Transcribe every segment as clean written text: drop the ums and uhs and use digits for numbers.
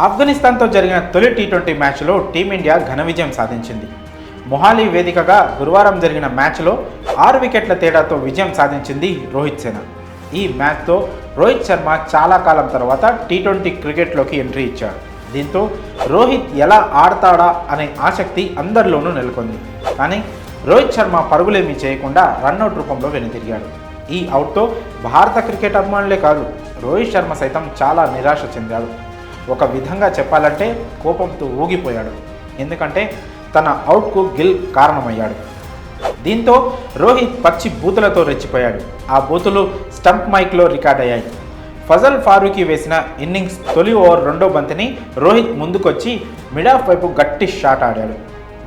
ఆఫ్ఘనిస్తాన్తో జరిగిన తొలి టీ20 మ్యాచ్లో టీమిండియా ఘన విజయం సాధించింది. మొహాలీ వేదికగా గురువారం జరిగిన మ్యాచ్లో 6 వికెట్ల తేడాతో విజయం సాధించింది రోహిత్ సేన. ఈ మ్యాచ్తో రోహిత్ శర్మ చాలా కాలం తర్వాత టీ20 క్రికెట్లోకి ఎంట్రీ ఇచ్చాడు. దీంతో రోహిత్ ఎలా ఆడతాడా అనే ఆసక్తి అందరిలోనూ నెలకొంది. కానీ రోహిత్ శర్మ పరుగులేమీ చేయకుండా రన్అట్ రూపంలో వెనుతిరిగాడు. ఈ అవుట్తో భారత క్రికెట్ అభిమానులే కాదు, రోహిత్ శర్మ సైతం చాలా నిరాశ చెందాడు. ఒక విధంగా చెప్పాలంటే కోపంతో ఊగిపోయాడు. ఎందుకంటే తన అవుట్కు గిల్ కారణమయ్యాడు. దీంతో రోహిత్ పచ్చి బూతులతో రెచ్చిపోయాడు. ఆ బూతులు స్టంప్ మైక్లో రికార్డ్ అయ్యాయి. ఫజల్ ఫారూకీ వేసిన ఇన్నింగ్స్ తొలి ఓవర్ రెండో బంతిని రోహిత్ ముందుకొచ్చి మిడ్ ఆఫ్ వైపు గట్టి షాట్ ఆడాడు.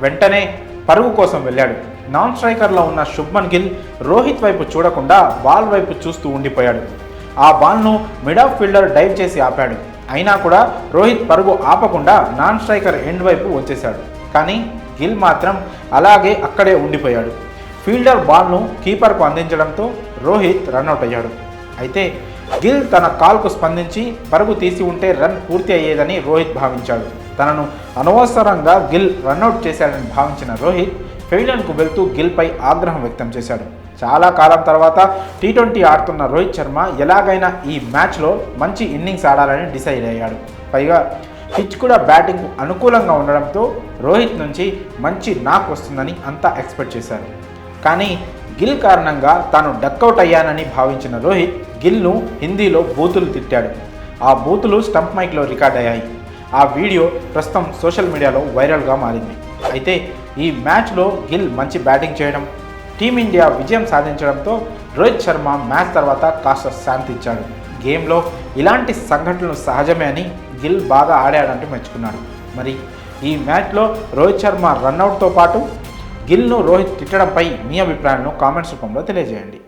వెంటనే పరుగు కోసం వెళ్ళాడు. నాన్ స్ట్రైకర్లో ఉన్న శుభ్మన్ గిల్ రోహిత్ వైపు చూడకుండా బాల్ వైపు చూస్తూ ఉండిపోయాడు. ఆ బాల్ను మిడ్ ఆఫ్ ఫీల్డర్ డైవ్ చేసి ఆపాడు. అయినా కూడా రోహిత్ పరుగు ఆపకుండా నాన్ స్ట్రైకర్ ఎండ్ వైపు వచ్చేశాడు. కానీ గిల్ మాత్రం అలాగే అక్కడే ఉండిపోయాడు. ఫీల్డర్ బాల్ను కీపర్కు అందించడంతో రోహిత్ రన్అట్ అయ్యాడు. అయితే గిల్ తన కాల్కు స్పందించి పరుగు తీసి ఉంటే రన్ పూర్తి అయ్యేదని రోహిత్ భావించాడు. తనను అనవసరంగా గిల్ రన్అట్ చేశాడని భావించిన రోహిత్ ఫీల్డర్కు వెళ్తూ గిల్పై ఆగ్రహం వ్యక్తం చేశాడు. చాలా కాలం తర్వాత టీ20 ఆడుతున్న రోహిత్ శర్మ ఎలాగైనా ఈ మ్యాచ్లో మంచి ఇన్నింగ్స్ ఆడాలని డిసైడ్ అయ్యాడు. పైగా పిచ్ కూడా బ్యాటింగ్కు అనుకూలంగా ఉండడంతో రోహిత్ నుంచి మంచి నాక్ వస్తుందని అంతా ఎక్స్పెక్ట్ చేశారు. కానీ గిల్ కారణంగా తాను డక్అవుట్ అయ్యానని భావించిన రోహిత్ గిల్ను హిందీలో బూతులు తిట్టాడు. ఆ బూతులు స్టంప్ మైక్లో రికార్డ్ అయ్యాయి. ఆ వీడియో ప్రస్తుతం సోషల్ మీడియాలో వైరల్గా మారింది. అయితే ఈ మ్యాచ్లో గిల్ మంచి బ్యాటింగ్ చేయడం, టీమిండియా విజయం సాధించడంతో రోహిత్ శర్మ మ్యాచ్ తర్వాత కాస్త శాంతించాడు. గేమ్లో ఇలాంటి సంఘటనలు సహజమే అని గిల్ బాగా ఆడాడంటూ మెచ్చుకున్నాడు. మరి ఈ మ్యాచ్లో రోహిత్ శర్మ రన్అట్తో పాటు గిల్ను రోహిత్ తిట్టడంపై మీ అభిప్రాయాలను కామెంట్స్ రూపంలో తెలియజేయండి.